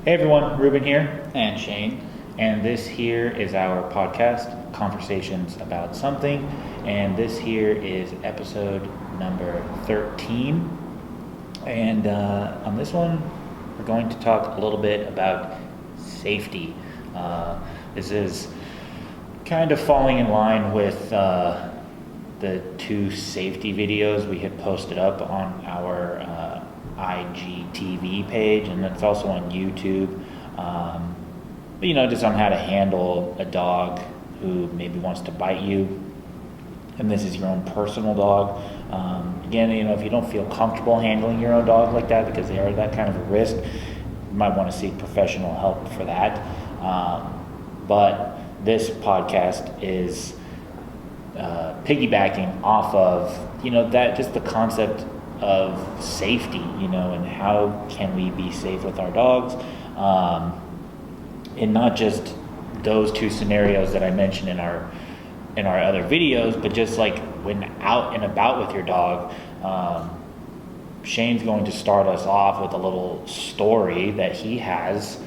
Hey everyone, Ruben here, And Shane. and this here is our podcast, Conversations About Something, and this here is episode number 13. And on this one, we're going to talk a little bit about safety. This is kind of falling in line with the two safety videos we had posted up on our IGTV page, and it's also on YouTube. Just on how to handle a dog who maybe wants to bite you, and this is your own personal dog. Again, if you don't feel comfortable handling your own dog like that, because they are that kind of a risk, you might want to seek professional help for that. But this podcast is piggybacking off of that, just the concept of safety, and how can we be safe with our dogs, and not just those two scenarios that I mentioned in our other videos, but just like when out and about with your dog. Shane's going to start us off with a little story that he has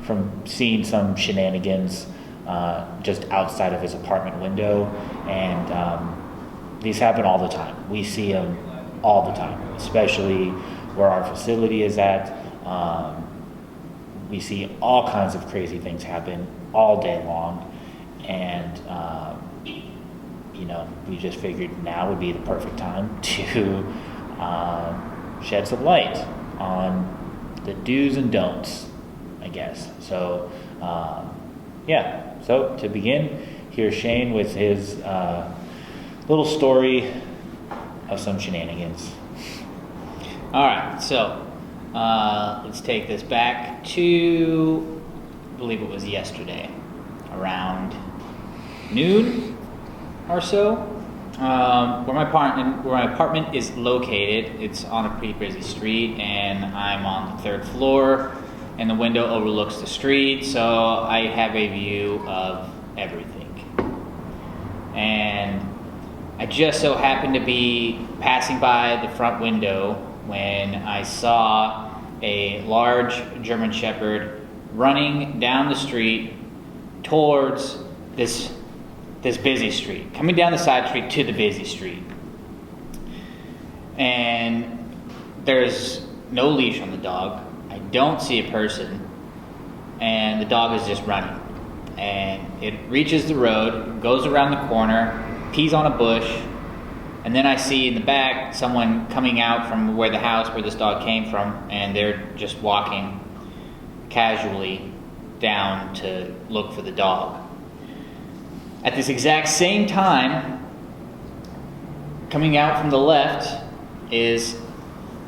from seeing some shenanigans just outside of his apartment window, and these happen all the time. We see them all the time, especially where our facility is at. We see all kinds of crazy things happen all day long, and we just figured now would be the perfect time to shed some light on the do's and don'ts, I guess. So so to begin, here's Shane with his little story of some shenanigans. All right, so let's take this back to, I believe it was yesterday, around noon or so. Where my apartment is located, it's on a pretty busy street, and I'm on the third floor, and the window overlooks the street, so I have a view of everything. And I just so happened to be passing by the front window when I saw a large German Shepherd running down the street towards this busy street, coming down the side street to the busy street. And there's no leash on the dog. I don't see a person, and the dog is just running. And it reaches the road, goes around the corner, pees on a bush, and then I see in the back someone coming out from where this dog came from, and they're just walking casually down to look for the dog. At this exact same time, coming out from the left is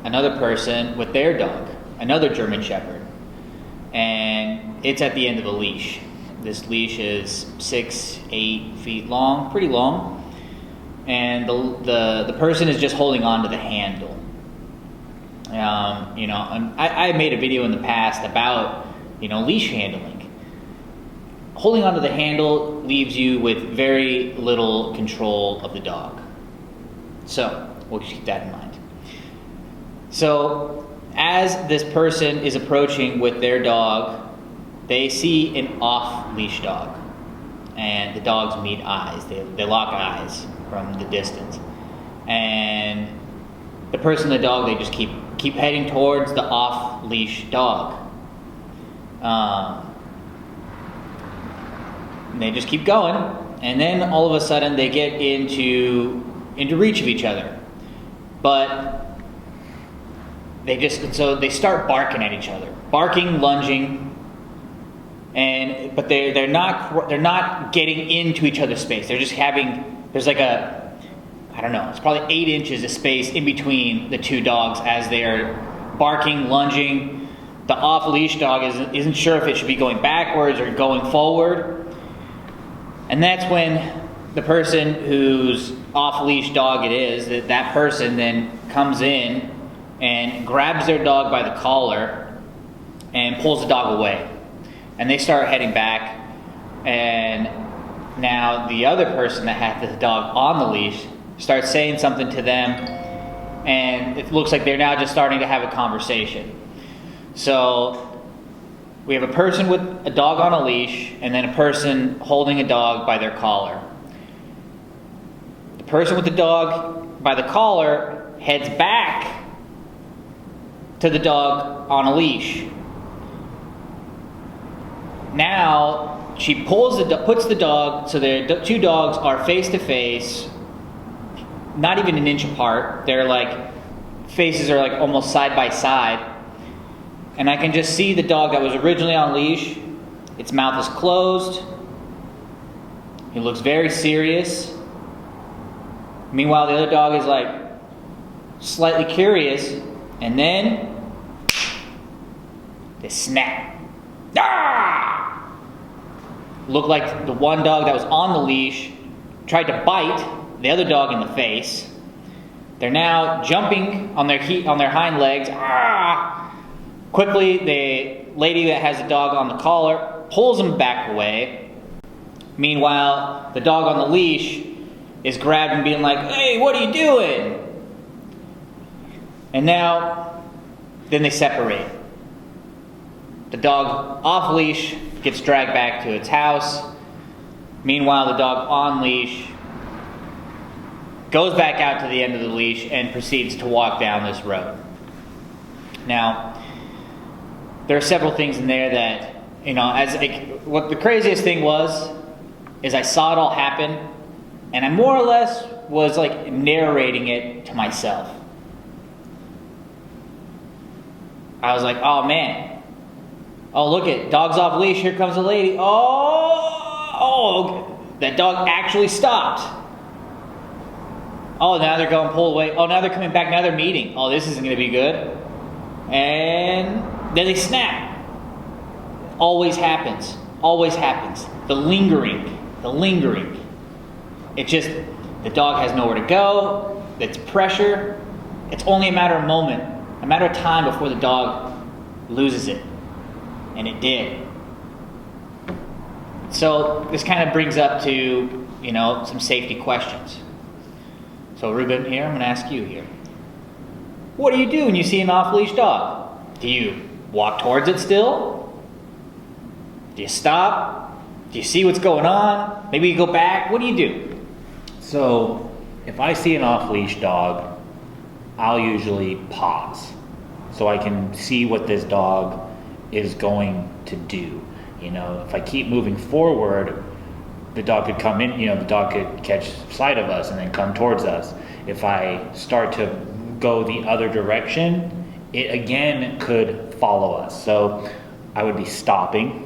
another person with their dog, another German Shepherd, and it's at the end of a leash. This leash is 6-8 feet long, pretty long, and the person is just holding on to the handle. I made a video in the past about leash handling. Holding onto the handle leaves you with very little control of the dog. So we'll keep that in mind. So as this person is approaching with their dog, they see an off-leash dog, and the dogs meet eyes. They lock eyes from the distance, and the person and the dog, they just keep heading towards the off-leash dog. And they just keep going, and then all of a sudden they get into reach of each other. But they start barking at each other, barking, lunging, but they're not getting into each other's space. They're just there's like it's probably 8 inches of space in between the two dogs as they are barking, lunging. The off-leash dog isn't sure if it should be going backwards or going forward. And that's when the person whose off-leash dog it is, that person then comes in and grabs their dog by the collar and pulls the dog away. And they start heading back, and now the other person that had the dog on the leash starts saying something to them, and it looks like they're now just starting to have a conversation. So we have a person with a dog on a leash and then a person holding a dog by their collar. The person with the dog by the collar heads back to the dog on a leash. Now she puts the dog so the two dogs are face to face, not even an inch apart. They're like, faces are like almost side by side. And I can just see the dog that was originally on leash. Its mouth is closed. He looks very serious. Meanwhile, the other dog is like slightly curious. And then they snap. Ah! Looked like the one dog that was on the leash tried to bite the other dog in the face. They're now jumping on their hind legs. Ah! Quickly, the lady that has the dog on the collar pulls him back away. Meanwhile, the dog on the leash is grabbed and being like, "Hey, what are you doing?" And now, then they separate. The dog off leash gets dragged back to its house. Meanwhile, the dog on leash goes back out to the end of the leash and proceeds to walk down this road. Now, there are several things in there that, what the craziest thing is I saw it all happen, and I more or less was like narrating it to myself. I was like, oh man, oh look it, dog's off leash, here comes a lady, oh, that dog actually stopped. Oh, now they're going pull away, oh now they're coming back, now they're meeting, oh this isn't going to be good, and then they snap. Always happens. Always happens. The lingering. It just, the dog has nowhere to go. It's pressure. It's only a matter of moment, a matter of time before the dog loses it. And it did. So this kind of brings up to, some safety questions. So Ruben, here, I'm going to ask you here. What do you do when you see an off-leash dog? Do you walk towards it still? Do you stop? Do you see what's going on? Maybe you go back? What do you do? So, if I see an off-leash dog, I'll usually pause so I can see what this dog is going to do. If I keep moving forward, the dog could come in, the dog could catch sight of us and then come towards us. If I start to go the other direction, it again could follow us. So I would be stopping.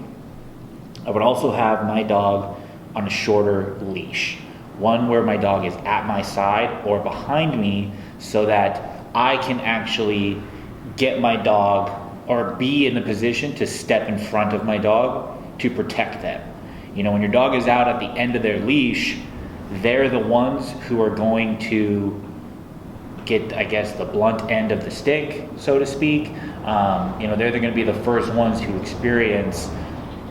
I would also have my dog on a shorter leash, one where my dog is at my side or behind me so that I can actually get my dog or be in the position to step in front of my dog to protect them. When your dog is out at the end of their leash, they're the ones who are going to get, I guess, the blunt end of the stick, so to speak. They're going to be the first ones who experience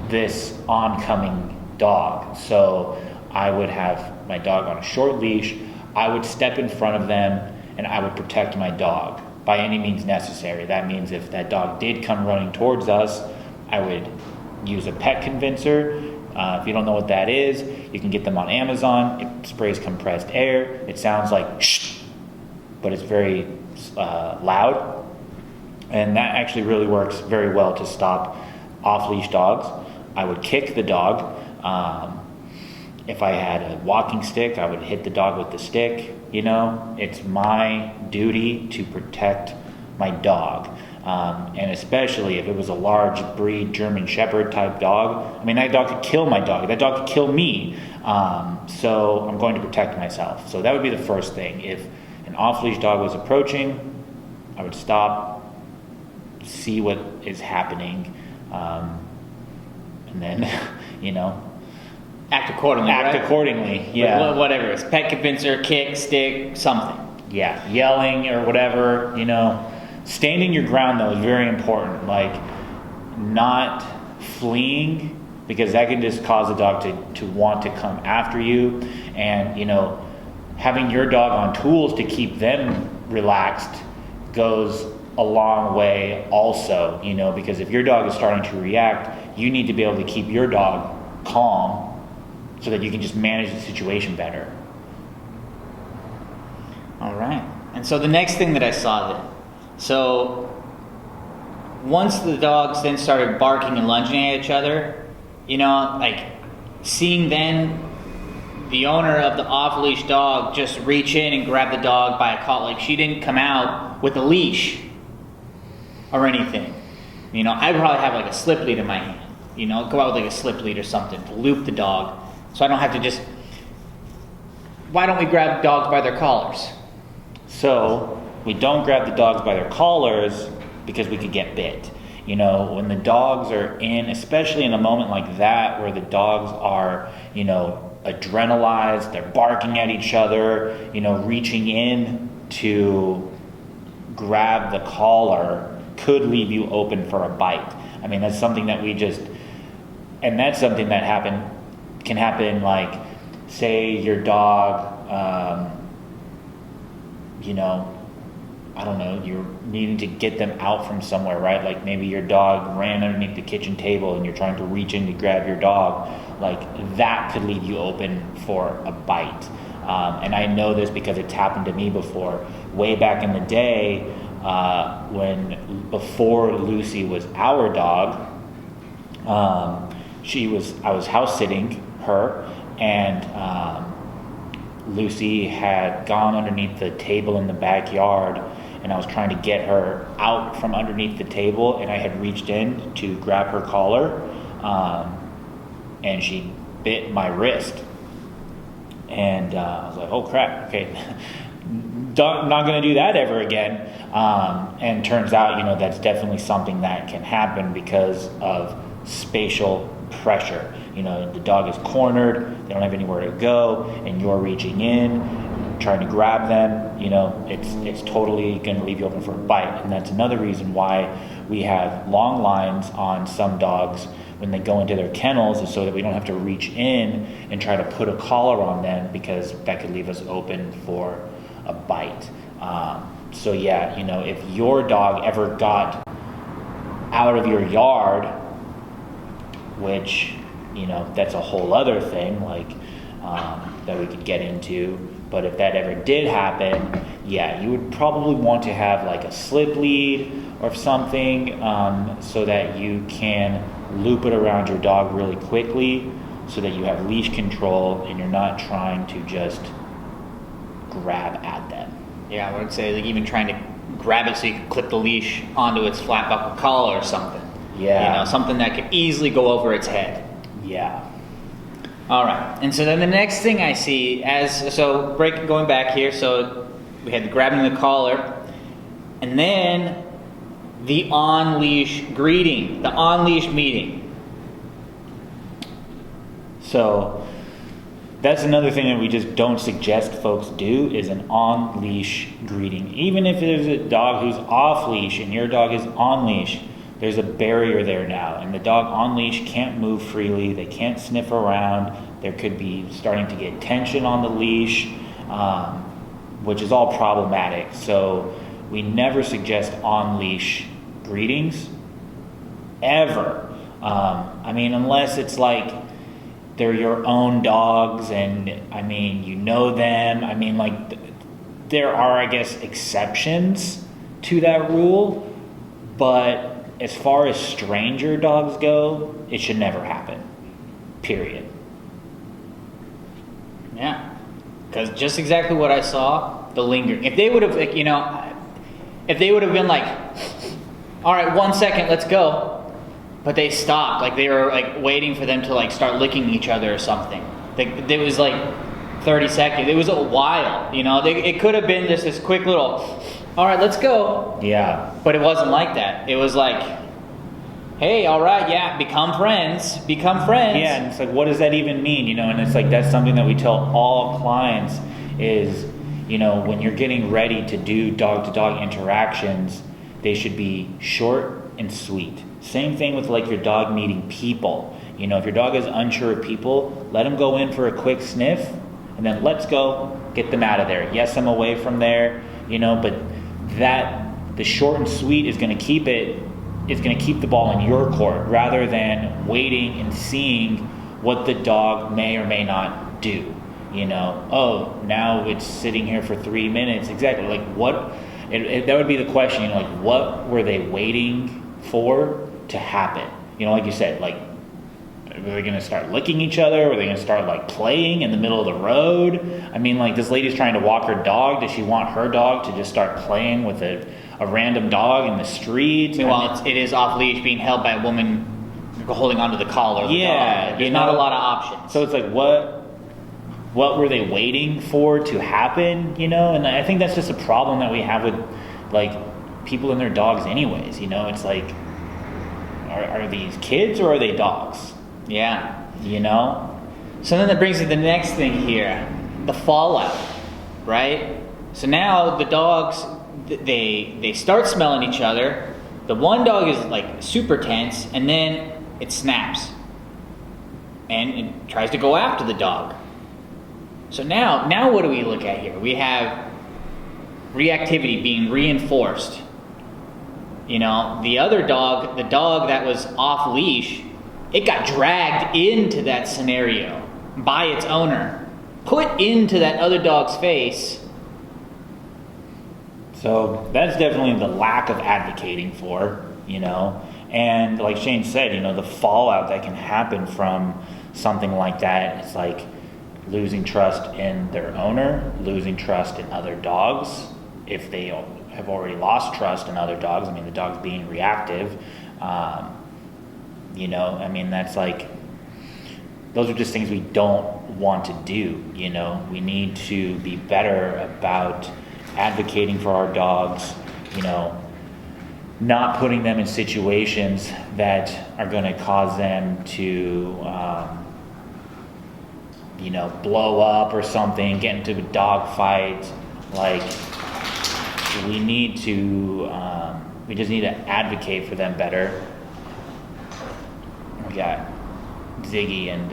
this oncoming dog. So I would have my dog on a short leash. I would step in front of them and I would protect my dog by any means necessary. That means if that dog did come running towards us, I would use a pet convincer. If you don't know what that is, you can get them on Amazon. It sprays compressed air. It sounds like shh, but it's very loud. And that actually really works very well to stop off-leash dogs. I would kick the dog. If I had a walking stick, I would hit the dog with the stick. It's my duty to protect my dog. And especially if it was a large breed German Shepherd type dog. That dog could kill my dog. That dog could kill me. So I'm going to protect myself. So that would be the first thing. If an off-leash dog was approaching, I would stop, see what is happening, and then, act accordingly. Accordingly, yeah. Whatever. It's pet convincer, kick, stick, something. Yeah, yelling or whatever, Standing your ground, though, is very important. Like, not fleeing, because that can just cause a dog to want to come after you. And, having your dog on tools to keep them relaxed goes a long way also, you know, because if your dog is starting to react, you need to be able to keep your dog calm so that you can just manage the situation better. All right. And so the next thing that I saw then, so once the dogs then started barking and lunging at each other, you know, like seeing then the owner of the off-leash dog just reach in and grab the dog by a collar. Like she didn't come out with a leash or anything. You know, I'd probably have like a slip lead in my hand. You know, go out with like a slip lead or something to loop the dog. So I don't have to just, why don't we grab dogs by their collars? So we don't grab the dogs by their collars because we could get bit. You know, when the dogs are in, especially in a moment like that where the dogs are, you know, adrenalized, they're barking at each other, you know, reaching in to grab the collar could leave you open for a bite. I mean, that's something that and that's something that can happen, like, say your dog, you know, I don't know, you're needing to get them out from somewhere, right? Like maybe your dog ran underneath the kitchen table and you're trying to reach in to grab your dog. Like that could leave you open for a bite. And I know this because it's happened to me before. Way back in the day, before Lucy was our dog, I was house sitting her, and Lucy had gone underneath the table in the backyard, and I was trying to get her out from underneath the table, and I had reached in to grab her collar, and she bit my wrist. And I was like, oh crap, okay, not going to do that ever again. And turns out, you know, that's definitely something that can happen because of spatial pressure. You know, the dog is cornered, they don't have anywhere to go, and you're reaching in, trying to grab them. You know, it's totally going to leave you open for a bite. And that's another reason why we have long lines on some dogs when they go into their kennels, is so that we don't have to reach in and try to put a collar on them, because that could leave us open for a bite. So yeah, you know, if your dog ever got out of your yard, which, you know, that's a whole other thing, like, that we could get into. But if that ever did happen, yeah, you would probably want to have like a slip lead or something, so that you can loop it around your dog really quickly, so that you have leash control and you're not trying to just grab at them. Yeah, I would say like even trying to grab it so you can clip the leash onto its flat buckle collar or something. Yeah. You know, something that could easily go over its head. Yeah. All right. And so then the next thing I see going back here, so we had the grabbing the collar, and then the on-leash greeting, the on-leash meeting. So that's another thing that we just don't suggest folks do, is an on-leash greeting. Even if there's a dog who's off-leash and your dog is on-leash, there's a barrier there now, and the dog on leash can't move freely. They can't sniff around. There could be starting to get tension on the leash, which is all problematic. So we never suggest on leash greetings ever. I mean, unless it's like they're your own dogs, and I mean, you know them. I mean, like there are, I guess, exceptions to that rule, but as far as stranger dogs go, it should never happen. Period. Yeah. Because just exactly what I saw, the lingering. If they would have, like, you know, if they would have been like, all right, 1 second, let's go. But they stopped. Like they were like waiting for them to like start licking each other or something. It was like 30 seconds. It was a while, you know. It could have been just this quick little, all right, let's go. Yeah. But it wasn't like that. It was like, hey, all right, yeah, become friends. Yeah, and it's like, what does that even mean? You know, and it's like, that's something that we tell all clients is, you know, when you're getting ready to do dog-to-dog interactions, they should be short and sweet. Same thing with like your dog meeting people. You know, if your dog is unsure of people, let them go in for a quick sniff, and then let's go, get them out of there. Yes, I'm away from there, you know, but that the short and sweet is going to keep the ball in your court rather than waiting and seeing what the dog may or may not do. Oh, now it's sitting here for 3 minutes. Exactly. Like what, that would be the question, like what were they waiting for to happen? Like you said, like, are they going to start licking each other? Are they going to start like playing in the middle of the road? I mean, like this lady's trying to walk her dog. Does she want her dog to just start playing with a random dog in the street? Meanwhile, it is off leash being held by a woman holding onto the collar of the dog. There's not a lot of options. So it's like, what were they waiting for to happen? And I think that's just a problem that we have with like people and their dogs anyways. It's like, are these kids or are they dogs? Yeah. So then that brings me to the next thing here, the fallout, right? So now the dogs, they start smelling each other. The one dog is like super tense, and then it snaps and it tries to go after the dog. So now what do we look at here? We have reactivity being reinforced. The other dog, the dog that was off leash, it got dragged into that scenario by its owner, put into that other dog's face. So that's definitely the lack of advocating for, and like Shane said, the fallout that can happen from something like that. It's like losing trust in their owner, losing trust in other dogs. If they have already lost trust in other dogs, I mean, the dog's being reactive. That's like, those are just things we don't want to do. We need to be better about advocating for our dogs, not putting them in situations that are going to cause them to, blow up or something, get into a dog fight. Like, we need to, we just need to advocate for them better. We got Ziggy and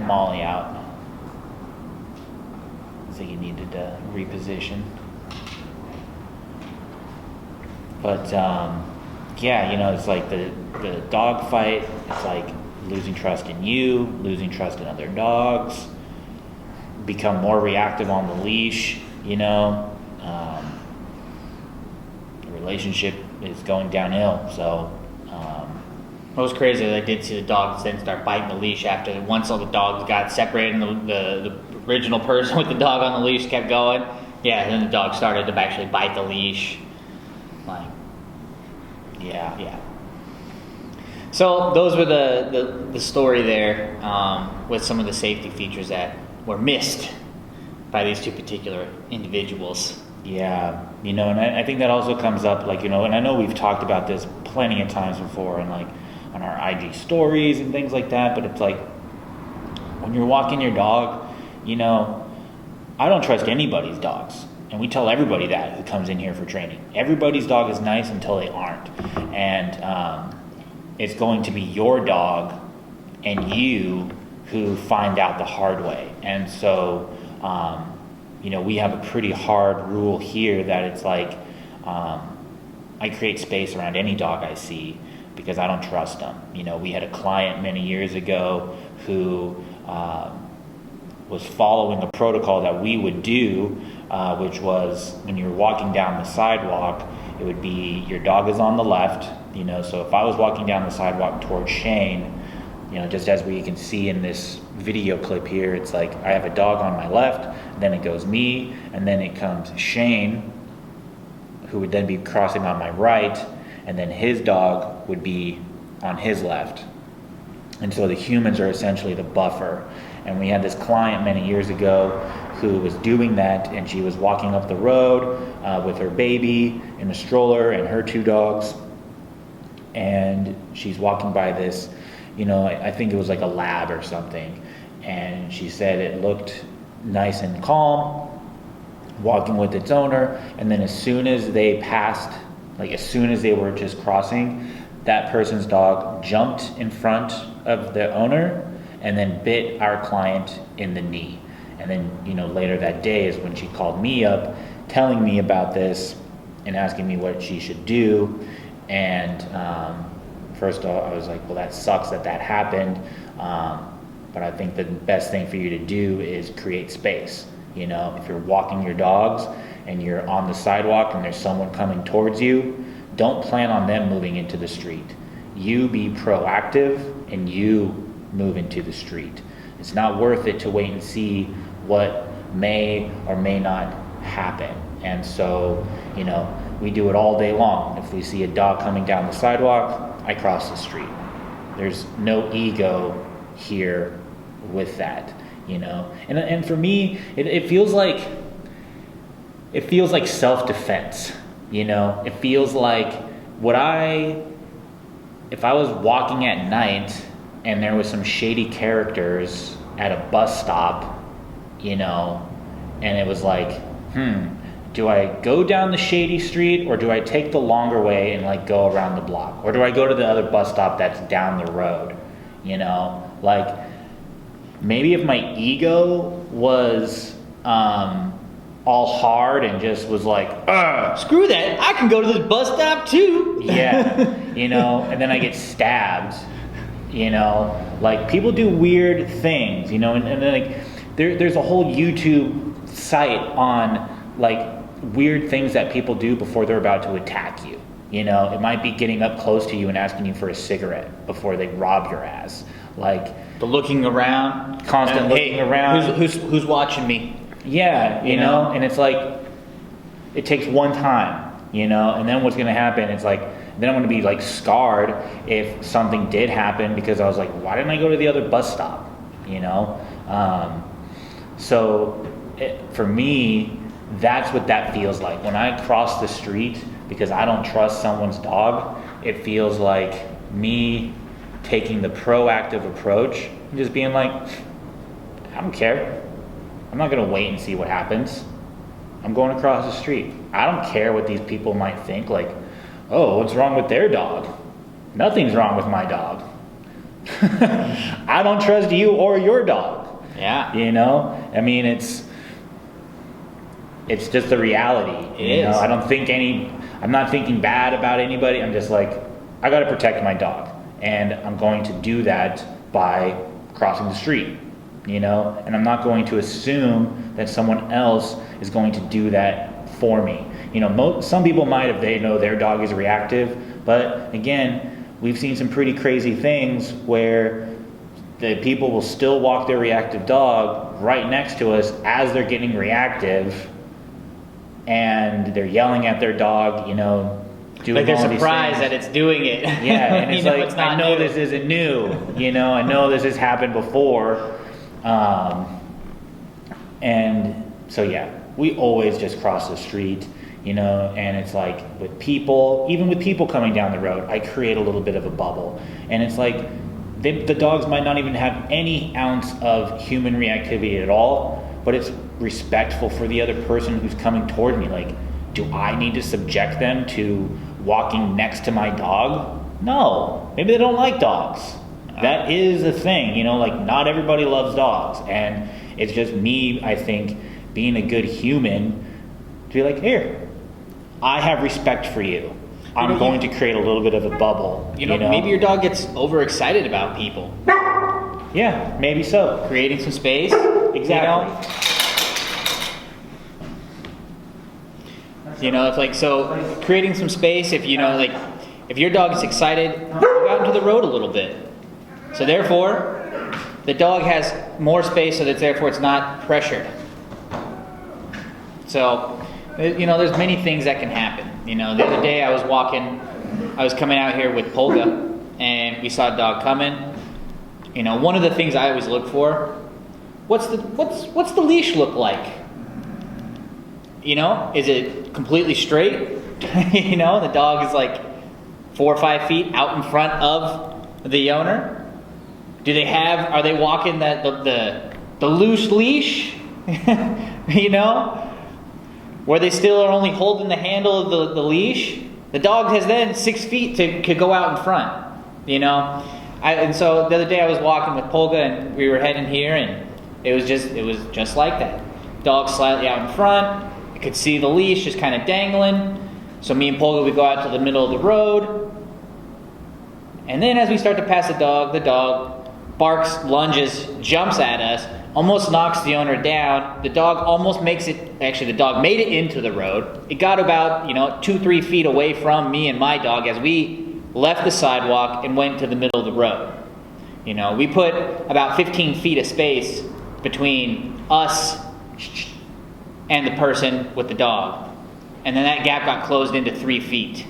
Molly out. Ziggy needed to reposition. But, it's like the dog fight. It's like losing trust in you, losing trust in other dogs, become more reactive on the leash, the relationship is going downhill. So what was crazy, I did see the dogs then start biting the leash after once all the dogs got separated and the original person with the dog on the leash kept going. Yeah, then the dog started to actually bite the leash. Like, yeah. So those were the story there, with some of the safety features that were missed by these two particular individuals. Yeah, and I think that also comes up, like, and I know we've talked about this plenty of times before, and like on our IG stories and things like that, but it's like, when you're walking your dog, I don't trust anybody's dogs. And we tell everybody that who comes in here for training. Everybody's dog is nice until they aren't. And it's going to be your dog and you who find out the hard way. And so, we have a pretty hard rule here that it's like, I create space around any dog I see because I don't trust them. We had a client many years ago who was following a protocol that we would do, which was when you're walking down the sidewalk, it would be your dog is on the left, so if I was walking down the sidewalk towards Shane, just as we can see in this video clip here, it's like I have a dog on my left, then it goes me, and then it comes Shane, who would then be crossing on my right, and then his dog would be on his left. And so the humans are essentially the buffer. And we had this client many years ago who was doing that, and she was walking up the road with her baby in a stroller and her two dogs. And she's walking by this, I think it was like a lab or something. And she said it looked nice and calm, walking with its owner. And then as soon as they passed, like as soon as they were just crossing, that person's dog jumped in front of the owner and then bit our client in the knee. And then, later that day is when she called me up telling me about this and asking me what she should do. And first of all, I was like, well, that sucks that happened. But I think the best thing for you to do is create space. You know, if you're walking your dogs and you're on the sidewalk and there's someone coming towards you, don't plan on them moving into the street. You be proactive and you move into the street. It's not worth it to wait and see what may or may not happen. And so, you know, we do it all day long. If we see a dog coming down the sidewalk, I cross the street. There's no ego here with that, you know. And for me, it feels like self-defense, you know. It feels like if I was walking at night and there was some shady characters at a bus stop, you know, and it was like, do I go down the shady street or do I take the longer way and like go around the block? Or do I go to the other bus stop that's down the road? You know, like maybe if my ego was all hard and just was like, screw that, I can go to this bus stop too. Yeah, you know, and then I get stabbed, you know, like people do weird things, you know, and then like there's a whole YouTube site on like weird things that people do before they're about to attack you. You know, it might be getting up close to you and asking you for a cigarette before they rob your ass. Like the looking around, constant looking around. Who's watching me? Yeah, you know, and it's like it takes one time, you know, and then what's going to happen? It's like then I'm going to be like scarred if something did happen because I was like, why didn't I go to the other bus stop? You know, for me, that's what that feels like when I cross the street. Because I don't trust someone's dog, it feels like me taking the proactive approach and just being like, I don't care. I'm not going to wait and see what happens. I'm going across the street. I don't care what these people might think, like, oh, what's wrong with their dog? Nothing's wrong with my dog. I don't trust you or your dog. Yeah. You know? I mean, it's just the reality. It is. Know? I'm not thinking bad about anybody. I'm just like, I got to protect my dog. And I'm going to do that by crossing the street, you know? And I'm not going to assume that someone else is going to do that for me. You know, some people might if they know their dog is reactive. But again, we've seen some pretty crazy things where the people will still walk their reactive dog right next to us as they're getting reactive. And they're yelling at their dog, you know, doing like they're all these surprised things. that it's doing it. Yeah, and it's like, I know this isn't new, you know, I know this has happened before. And so, yeah, we always just cross the street, you know, and it's like even with people coming down the road, I create a little bit of a bubble. And it's like, the dogs might not even have any ounce of human reactivity at all, but it's respectful for the other person who's coming toward me. Like, do I need to subject them to walking next to my dog? No. Maybe they don't like dogs. That is a thing, you know, like not everybody loves dogs. And it's just me, I think, being a good human to be like, here, I have respect for you. I'm going to create a little bit of a bubble. You know, maybe your dog gets overexcited about people. Yeah, maybe so. Creating some space. Exactly. You know, it's like, so creating some space, if you know, like, if your dog is excited, go out into the road a little bit. So therefore, the dog has more space, so that therefore it's not pressured. So, you know, there's many things that can happen. You know, the other day I was coming out here with Polka, and we saw a dog coming. You know, one of the things I always look for, what's the leash look like? You know, is it completely straight? You know, the dog is like 4 or 5 feet out in front of the owner. Are they walking the loose leash? You know, where they still are only holding the handle of the leash. The dog has then 6 feet to go out in front. You know, and so the other day I was walking with Polka and we were heading here, and it was just like that. Dog slightly out in front. I could see the leash just kind of dangling. So me and Polka would go out to the middle of the road. And then as we start to pass the dog barks, lunges, jumps at us, almost knocks the owner down. The dog almost makes it, actually the dog made it into the road. It got about, 2-3 feet away from me and my dog as we left the sidewalk and went to the middle of the road. We put about 15 feet of space between us and the person with the dog. And then that gap got closed into 3 feet.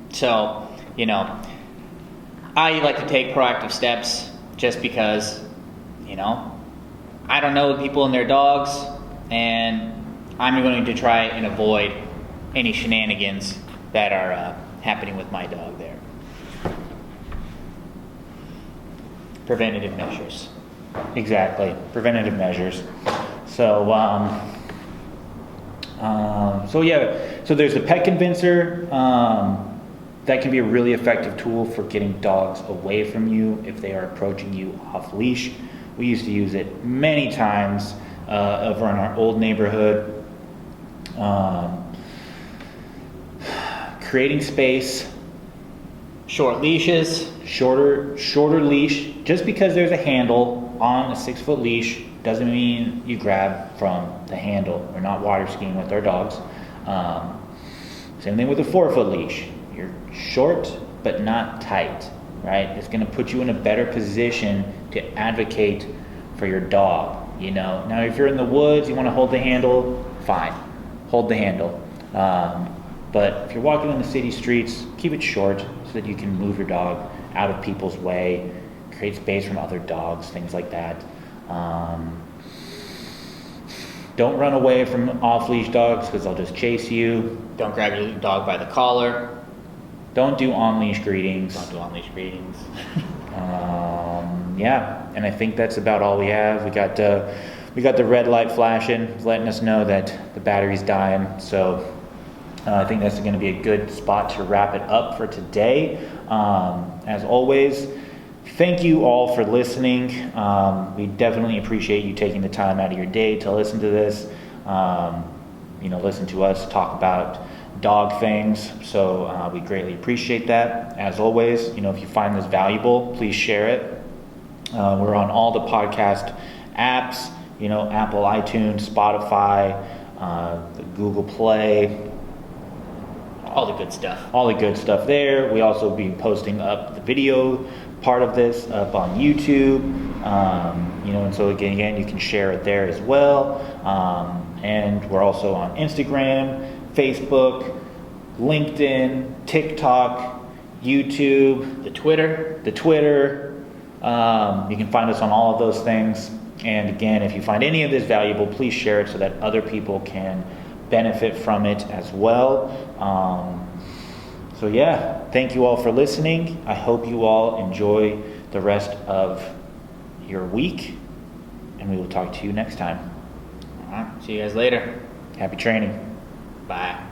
So, I like to take proactive steps just because, I don't know the people and their dogs, and I'm going to try and avoid any shenanigans that are happening with my dog there. Preventative measures. Exactly, preventative measures. So, so there's the pet convincer. That can be a really effective tool for getting dogs away from you if they are approaching you off leash. We used to use it many times over in our old neighborhood. Creating space. Short leashes. Shorter leash. Just because there's a handle on a 6-foot leash doesn't mean you grab from the handle. We're not water skiing with our dogs. Same thing with a 4-foot leash. You're short but not tight, right? It's going to put you in a better position to advocate for your dog. Now if you're in the woods, you want to hold the handle, fine, hold the handle. But if you're walking on the city streets, keep it short so that you can move your dog out of people's way, create space from other dogs, things like that. Don't run away from off-leash dogs because they'll just chase you. Don't grab your dog by the collar. Don't do on-leash greetings. Yeah, and I think that's about all we have. We got the red light flashing, letting us know that the battery's dying. So I think that's going to be a good spot to wrap it up for today. As always, thank you all for listening. We definitely appreciate you taking the time out of your day to listen to this. Listen to us talk about dog things. So we greatly appreciate that. As always, if you find this valuable, please share it. We're on all the podcast apps, Apple, iTunes, Spotify, the Google Play. All the good stuff. All the good stuff there. We also be posting up the video part of this up on YouTube. And so again, you can share it there as well. And we're also on Instagram, Facebook, LinkedIn, TikTok, YouTube, the Twitter. You can find us on all of those things. And again, if you find any of this valuable, please share it so that other people can benefit from it as well. Thank you all for listening. I hope you all enjoy the rest of your week, and we will talk to you next time. All right, see you guys later. Happy training. Bye.